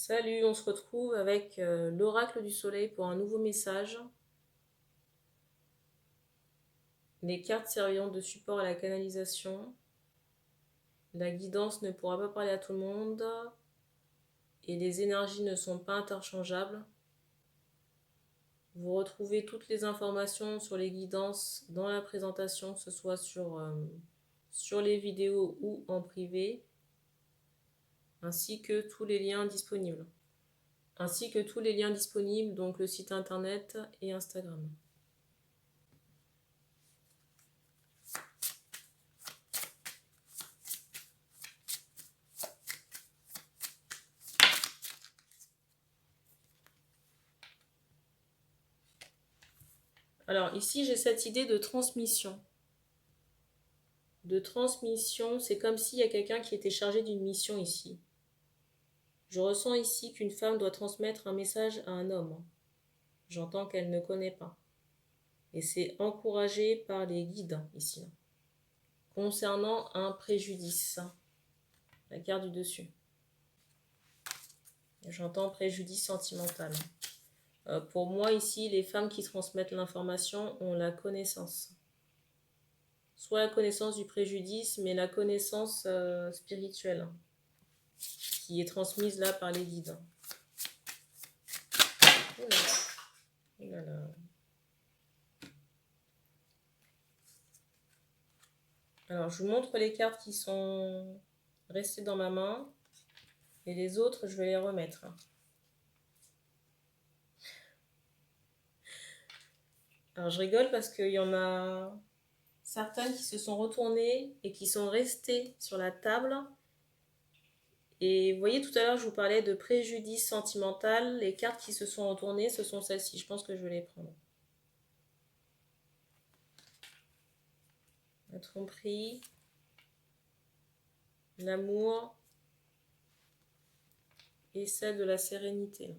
Salut, on se retrouve avec l'oracle du soleil pour un nouveau message. Les cartes serviront de support à la canalisation. La guidance ne pourra pas parler à tout le monde. Et les énergies ne sont pas interchangeables. Vous retrouvez toutes les informations sur les guidances dans la présentation, que ce soit sur les vidéos ou en privé, ainsi que tous les liens disponibles. Donc le site internet et Instagram. Alors ici, j'ai cette idée de transmission. C'est comme s'il y a quelqu'un qui était chargé d'une mission ici. Je ressens ici qu'une femme doit transmettre un message à un homme. J'entends qu'elle ne connaît pas. Et c'est encouragé par les guides ici. Concernant un préjudice. La carte du dessus. J'entends préjudice sentimental. Pour moi ici, les femmes qui transmettent l'information ont la connaissance. Soit la connaissance du préjudice, mais la connaissance spirituelle qui est transmise là par les guides. Oula. Oulala. Alors, je vous montre les cartes qui sont restées dans ma main. Et les autres, je vais les remettre. Alors, je rigole parce qu'il y en a certaines qui se sont retournées et qui sont restées sur la table. Et vous voyez, tout à l'heure, je vous parlais de préjudice sentimental. Les cartes qui se sont retournées, ce sont celles-ci. Je pense que je vais les prendre. La tromperie, l'amour et celle de la sérénité.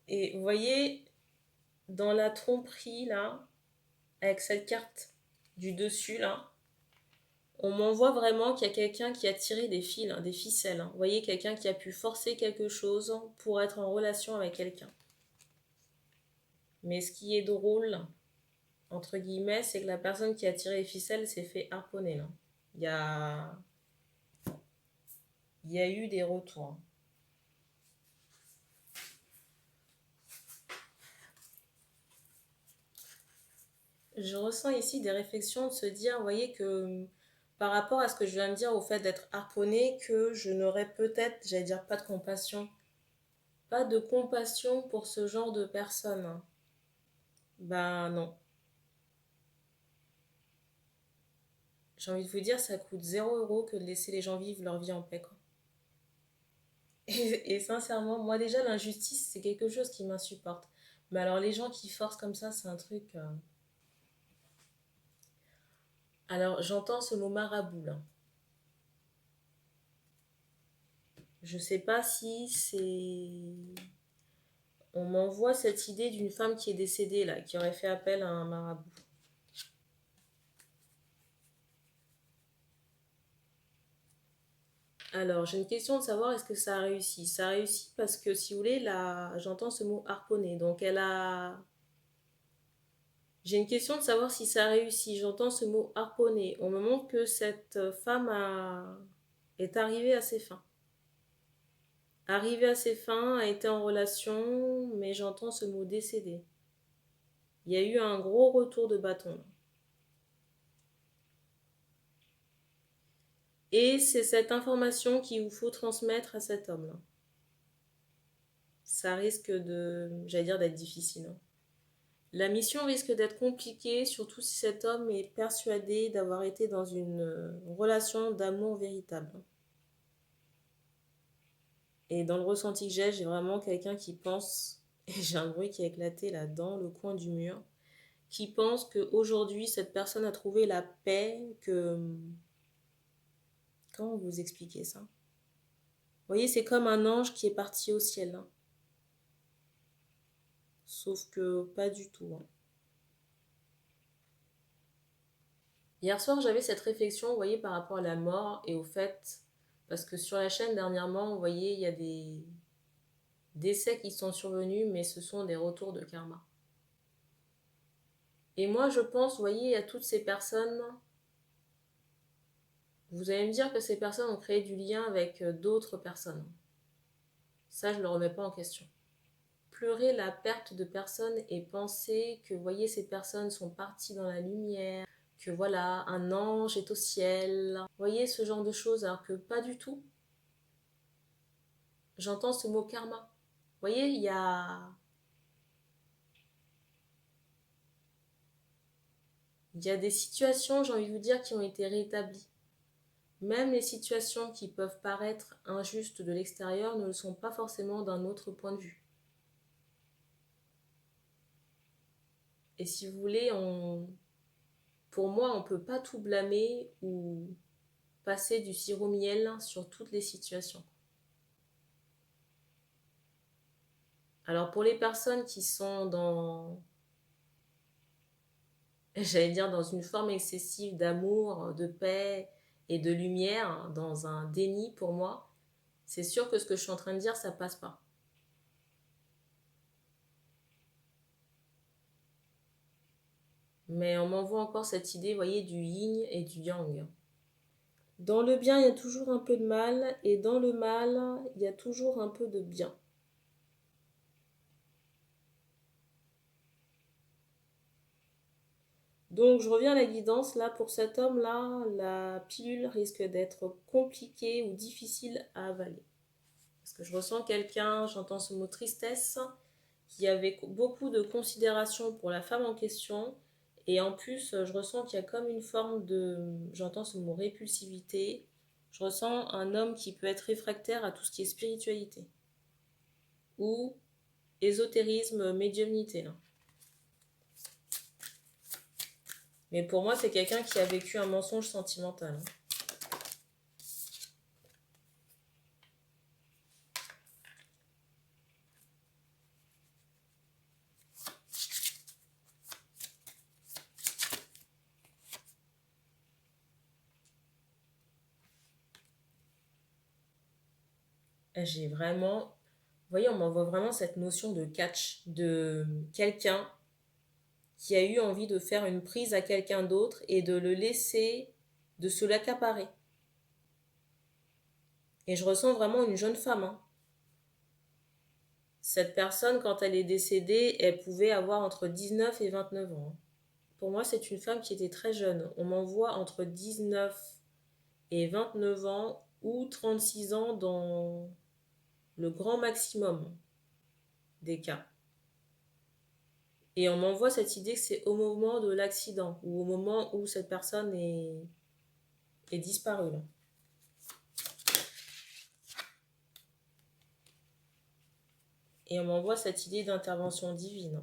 Et vous voyez, dans la tromperie, là, avec cette carte du dessus, là, on m'envoie vraiment qu'il y a quelqu'un qui a tiré des fils, des ficelles. Vous voyez, quelqu'un qui a pu forcer quelque chose pour être en relation avec quelqu'un. Mais ce qui est drôle, entre guillemets, c'est que la personne qui a tiré les ficelles s'est fait harponner, là. Il y a eu des retours. Je ressens ici des réflexions de se dire, vous voyez, que par rapport à ce que je viens de dire, au fait d'être harponné, que je n'aurais peut-être, j'allais dire, pas de compassion. Pas de compassion pour ce genre de personnes. Ben non. J'ai envie de vous dire, ça coûte 0 € que de laisser les gens vivre leur vie en paix, quoi. Et sincèrement, moi déjà, l'injustice, c'est quelque chose qui m'insupporte. Mais alors, les gens qui forcent comme ça, c'est un truc... Alors, j'entends ce mot marabout, là. Je sais pas si c'est... On m'envoie cette idée d'une femme qui est décédée, là, qui aurait fait appel à un marabout. Alors, j'ai une question de savoir est-ce que ça a réussi. Ça a réussi parce que, si vous voulez, là, j'entends ce mot harponner. Donc, elle a... J'ai une question de savoir si ça a réussi. J'entends ce mot harponner. On me montre que cette femme est arrivée à ses fins. Arrivée à ses fins, a été en relation, mais j'entends ce mot décédé. Il y a eu un gros retour de bâton. Et c'est cette information qu'il vous faut transmettre à cet homme-là. Ça risque de, j'allais dire, d'être difficile. La mission risque d'être compliquée, surtout si cet homme est persuadé d'avoir été dans une relation d'amour véritable. Et dans le ressenti que j'ai vraiment quelqu'un qui pense, et j'ai un bruit qui a éclaté là dans le coin du mur, qui pense qu'aujourd'hui cette personne a trouvé la paix, que... Comment vous expliquer ça? Vous voyez, c'est comme un ange qui est parti au ciel. Sauf que pas du tout. Hier soir, j'avais cette réflexion, vous voyez, par rapport à la mort et au fait, parce que sur la chaîne, dernièrement, vous voyez, il y a des décès qui sont survenus, mais ce sont des retours de karma. Et moi, je pense, vous voyez, à toutes ces personnes, vous allez me dire que ces personnes ont créé du lien avec d'autres personnes. Ça, je ne le remets pas en question. Pleurer la perte de personnes et penser que, vous voyez, ces personnes sont parties dans la lumière, que voilà, un ange est au ciel. Vous voyez, ce genre de choses, alors que pas du tout. J'entends ce mot karma. Vous voyez, il y a des situations, j'ai envie de vous dire, qui ont été rétablies. Même les situations qui peuvent paraître injustes de l'extérieur ne le sont pas forcément d'un autre point de vue. Et si vous voulez, pour moi, on ne peut pas tout blâmer ou passer du sirop miel sur toutes les situations. Alors pour les personnes qui sont j'allais dire, dans une forme excessive d'amour, de paix et de lumière, dans un déni pour moi, c'est sûr que ce que je suis en train de dire, ça passe pas. Mais on m'envoie encore cette idée, vous voyez, du yin et du yang. Dans le bien, il y a toujours un peu de mal, et dans le mal, il y a toujours un peu de bien. Donc, je reviens à la guidance. Là, pour cet homme-là, la pilule risque d'être compliquée ou difficile à avaler. Parce que je ressens quelqu'un, j'entends ce mot tristesse, qui avait beaucoup de considération pour la femme en question. Et en plus, je ressens qu'il y a comme une forme de, j'entends ce mot répulsivité. Je ressens un homme qui peut être réfractaire à tout ce qui est spiritualité ou ésotérisme, médiumnité. Là. Mais pour moi, c'est quelqu'un qui a vécu un mensonge sentimental. J'ai vraiment, vous voyez, on m'envoie vraiment cette notion de catch, de quelqu'un qui a eu envie de faire une prise à quelqu'un d'autre et de le laisser, de se l'accaparer. Et je ressens vraiment une jeune femme. Hein. Cette personne, quand elle est décédée, elle pouvait avoir entre 19 et 29 ans. Hein. Pour moi, c'est une femme qui était très jeune. On m'envoie entre 19 et 29 ans ou 36 ans dans le grand maximum des cas. Et on m'envoie cette idée que c'est au moment de l'accident ou au moment où cette personne est disparue. Là. Et on m'envoie cette idée d'intervention divine.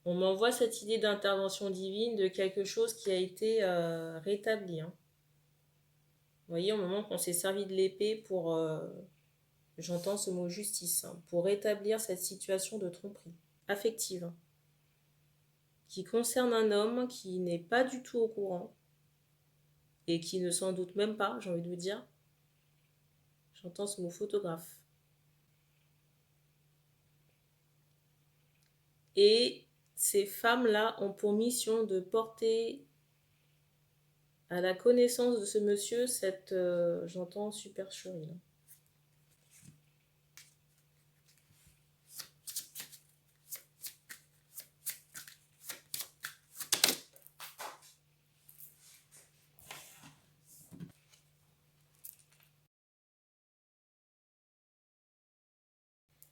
On m'envoie cette idée d'intervention divine de quelque chose qui a été rétabli. Hein. Vous voyez, au moment qu'on s'est servi de l'épée pour, j'entends ce mot justice, hein, pour rétablir cette situation de tromperie affective, hein, qui concerne un homme qui n'est pas du tout au courant et qui ne s'en doute même pas, j'ai envie de vous dire. J'entends ce mot photographe. Et ces femmes-là ont pour mission de porter à la connaissance de ce monsieur cette, j'entends, supercherie. Là.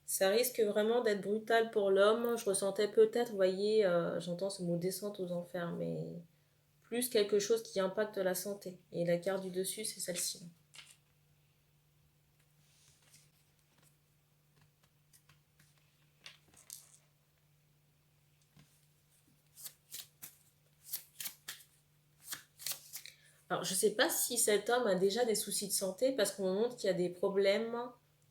Ça risque vraiment d'être brutal pour l'homme. Je ressentais peut-être, vous voyez, j'entends ce mot descente aux enfers, mais plus quelque chose qui impacte la santé. Et la carte du dessus, c'est celle-ci. Alors, je ne sais pas si cet homme a déjà des soucis de santé parce qu'on me montre qu'il y a des problèmes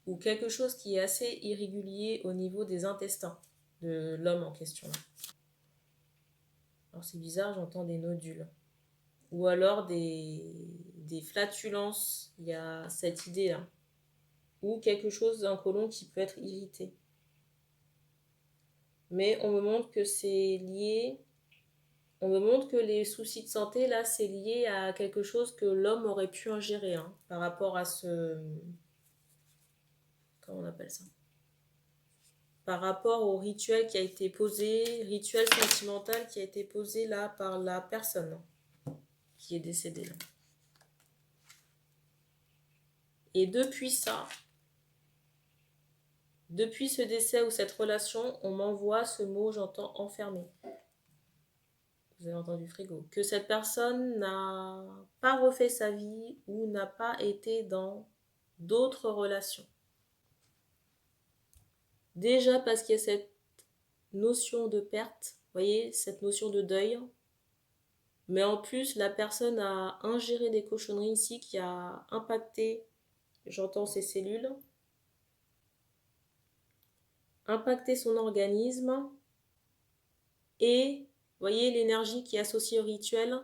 ou quelque chose qui est assez irrégulier au niveau des intestins de l'homme en question. Alors c'est bizarre, j'entends des nodules. Ou alors des flatulences, il y a cette idée-là. Ou quelque chose d'un côlon qui peut être irrité. Mais on me montre que c'est lié, on me montre que les soucis de santé, là, c'est lié à quelque chose que l'homme aurait pu ingérer, hein, par rapport à ce... Comment on appelle ça? Par rapport au rituel qui a été posé, rituel sentimental qui a été posé là par la personne qui est décédée là. Et depuis ça, depuis ce décès ou cette relation, on m'envoie ce mot, j'entends enfermé. Vous avez entendu frigo. Que cette personne n'a pas refait sa vie ou n'a pas été dans d'autres relations. Déjà parce qu'il y a cette notion de perte, vous voyez, cette notion de deuil. Mais en plus, la personne a ingéré des cochonneries ici qui a impacté, j'entends ses cellules, impacté son organisme et, vous voyez, l'énergie qui est associée au rituel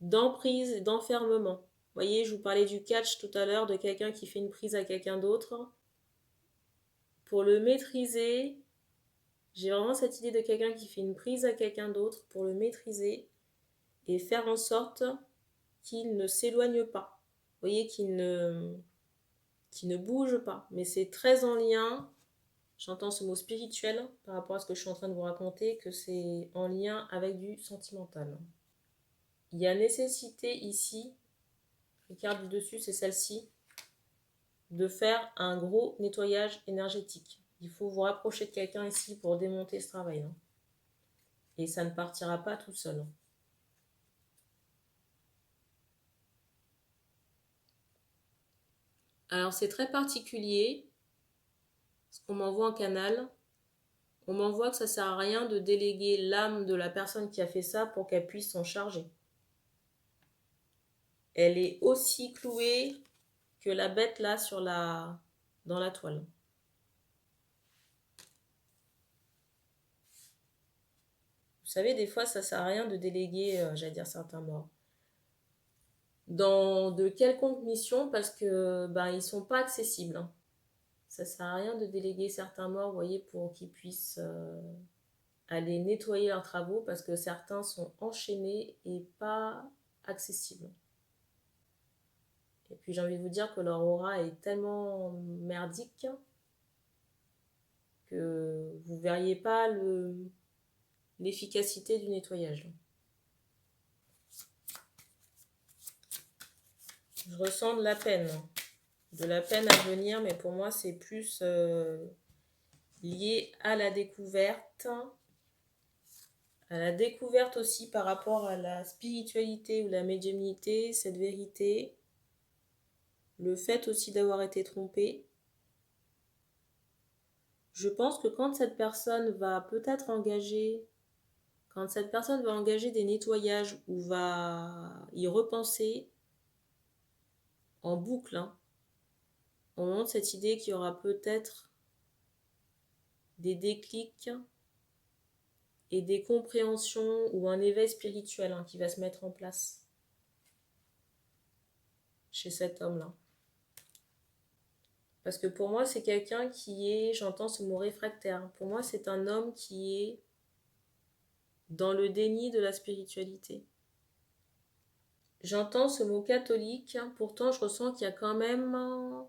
d'emprise, d'enfermement. Vous voyez, je vous parlais du catch tout à l'heure, de quelqu'un qui fait une prise à quelqu'un d'autre. Pour le maîtriser, j'ai vraiment cette idée de quelqu'un qui fait une prise à quelqu'un d'autre pour le maîtriser et faire en sorte qu'il ne s'éloigne pas. Vous voyez, qu'il ne bouge pas. Mais c'est très en lien, j'entends ce mot spirituel par rapport à ce que je suis en train de vous raconter, que c'est en lien avec du sentimental. Il y a nécessité ici, les cartes du dessus, c'est celle-ci, de faire un gros nettoyage énergétique. Il faut vous rapprocher de quelqu'un ici pour démonter ce travail. Hein. Et ça ne partira pas tout seul. Alors c'est très particulier, parce qu'on m'envoie en canal, on m'envoie que ça ne sert à rien de déléguer l'âme de la personne qui a fait ça pour qu'elle puisse s'en charger. Elle est aussi clouée que la bête là dans la toile. Vous savez, des fois, ça ne sert à rien de déléguer, j'allais dire certains morts. Dans de quelconques missions, parce que ils sont pas accessibles. Hein. Ça ne sert à rien de déléguer certains morts, vous voyez, pour qu'ils puissent aller nettoyer leurs travaux, parce que certains sont enchaînés et pas accessibles. Et puis j'ai envie de vous dire que leur aura est tellement merdique que vous ne verriez pas l'efficacité du nettoyage. Je ressens de la peine à venir, mais pour moi c'est plus lié à la découverte aussi par rapport à la spiritualité ou la médiumnité, cette vérité, le fait aussi d'avoir été trompé. Je pense que quand cette personne va peut-être engager des nettoyages ou va y repenser en boucle, hein, on montre cette idée qu'il y aura peut-être des déclics et des compréhensions ou un éveil spirituel hein, qui va se mettre en place chez cet homme-là. Parce que pour moi, c'est quelqu'un qui est, j'entends ce mot réfractaire, pour moi, c'est un homme qui est dans le déni de la spiritualité. J'entends ce mot catholique, pourtant je ressens qu'il y a quand même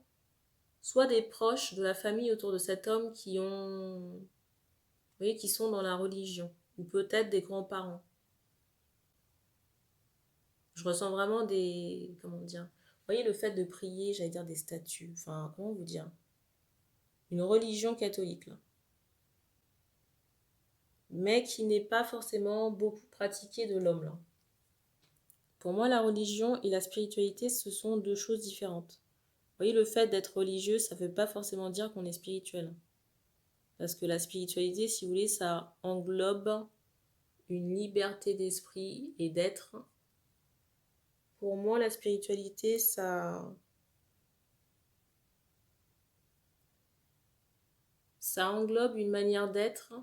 soit des proches de la famille autour de cet homme qui sont dans la religion, ou peut-être des grands-parents. Je ressens vraiment vous voyez le fait de prier, j'allais dire des statues, enfin, comment vous dire, une religion catholique, là. Mais qui n'est pas forcément beaucoup pratiquée de l'homme, là. Pour moi, la religion et la spiritualité, ce sont deux choses différentes. Vous voyez, le fait d'être religieux, ça ne veut pas forcément dire qu'on est spirituel. Parce que la spiritualité, si vous voulez, ça englobe une liberté d'esprit et d'être. Pour moi, la spiritualité, ça englobe une manière d'être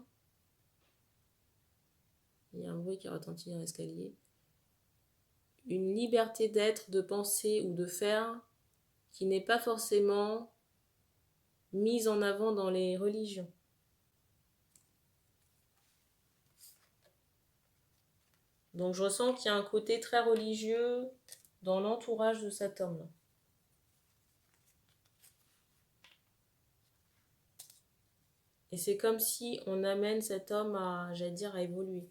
Il y a un bruit qui retentit dans l'escalier. Une liberté d'être, de penser ou de faire qui n'est pas forcément mise en avant dans les religions. Donc je ressens qu'il y a un côté très religieux dans l'entourage de cet homme-là. Et c'est comme si on amène cet homme à, j'allais dire, à évoluer.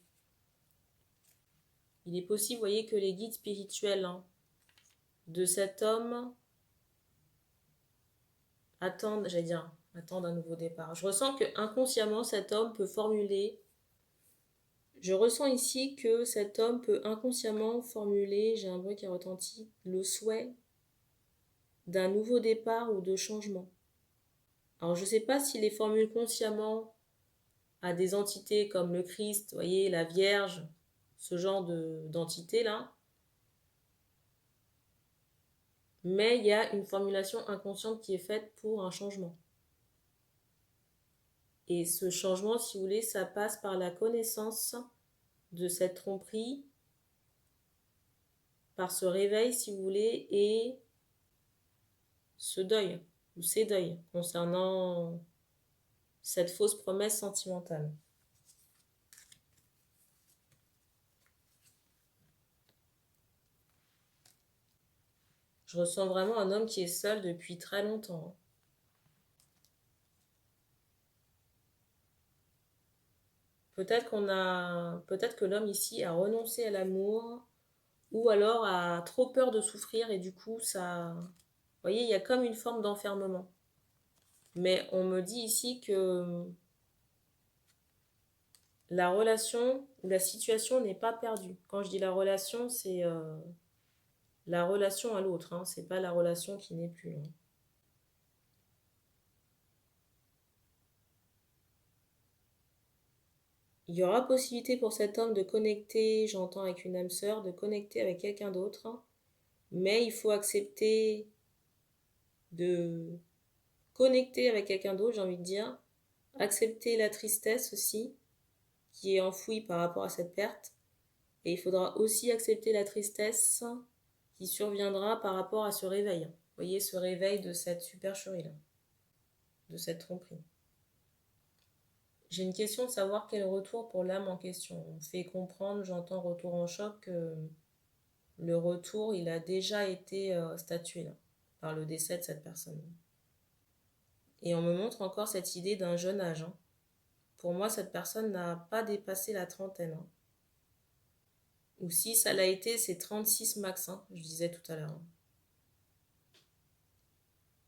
Il est possible, vous voyez, que les guides spirituels de cet homme attendent un nouveau départ. Je ressens que inconsciemment, cet homme peut formuler. Je ressens ici que cet homme peut inconsciemment formuler, j'ai un bruit qui retentit, le souhait d'un nouveau départ ou de changement. Alors je ne sais pas s'il les formule consciemment à des entités comme le Christ, vous voyez, la Vierge, ce genre d'entité-là. Mais il y a une formulation inconsciente qui est faite pour un changement. Et ce changement, si vous voulez, ça passe par la connaissance de cette tromperie, par ce réveil, si vous voulez, et ce deuil, ou ces deuils, concernant cette fausse promesse sentimentale. Je ressens vraiment un homme qui est seul depuis très longtemps. Peut-être que l'homme ici a renoncé à l'amour, ou alors a trop peur de souffrir, et du coup, ça... Vous voyez, il y a comme une forme d'enfermement. Mais on me dit ici que la relation ou la situation n'est pas perdue. Quand je dis la relation, c'est la relation à l'autre, c'est pas la relation qui n'est plus. Il y aura possibilité pour cet homme de connecter, j'entends avec une âme sœur, de connecter avec quelqu'un d'autre, mais il faut accepter de connecter avec quelqu'un d'autre, j'ai envie de dire, accepter la tristesse aussi, qui est enfouie par rapport à cette perte, et il faudra aussi accepter la tristesse qui surviendra par rapport à ce réveil. Vous voyez, ce réveil de cette supercherie-là, de cette tromperie. J'ai une question de savoir quel retour pour l'âme en question. On fait comprendre, j'entends retour en choc, que le retour, il a déjà été statué là, par le décès de cette personne. Et on me montre encore cette idée d'un jeune âge. Pour moi, cette personne n'a pas dépassé la trentaine. Ou si ça l'a été, c'est 36 max, je disais tout à l'heure.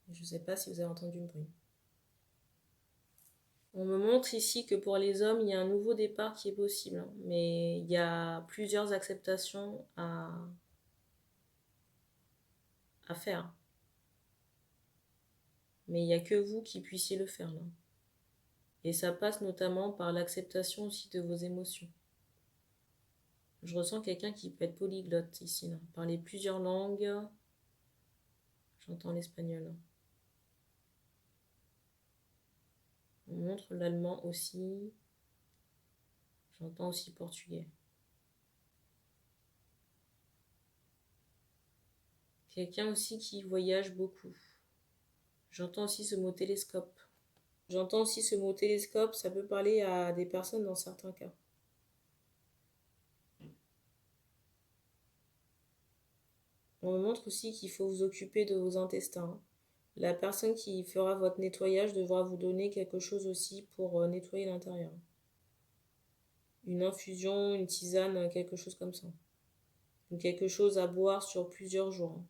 Je ne sais pas si vous avez entendu le bruit. On me montre ici que pour les hommes, il y a un nouveau départ qui est possible. Mais il y a plusieurs acceptations à faire. Mais il n'y a que vous qui puissiez le faire là. Et ça passe notamment par l'acceptation aussi de vos émotions. Je ressens quelqu'un qui peut être polyglotte ici, là. Parler plusieurs langues. J'entends l'espagnol. On montre l'allemand aussi. J'entends aussi portugais. Quelqu'un aussi qui voyage beaucoup. J'entends aussi ce mot télescope. J'entends aussi ce mot télescope, ça peut parler à des personnes dans certains cas. On me montre aussi qu'il faut vous occuper de vos intestins. La personne qui fera votre nettoyage devra vous donner quelque chose aussi pour nettoyer l'intérieur. Une infusion, une tisane, quelque chose comme ça. Ou quelque chose à boire sur plusieurs jours.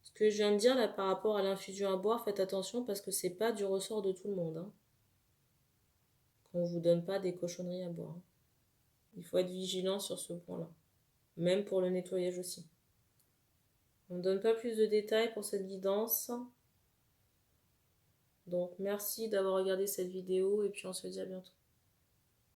Ce que je viens de dire là par rapport à l'infusion à boire, faites attention parce que c'est pas du ressort de tout le monde. Qu'on vous donne pas des cochonneries à boire. Il faut être vigilant sur ce point-là. Même pour le nettoyage aussi. On ne donne pas plus de détails pour cette guidance. Donc merci d'avoir regardé cette vidéo et puis on se dit à bientôt.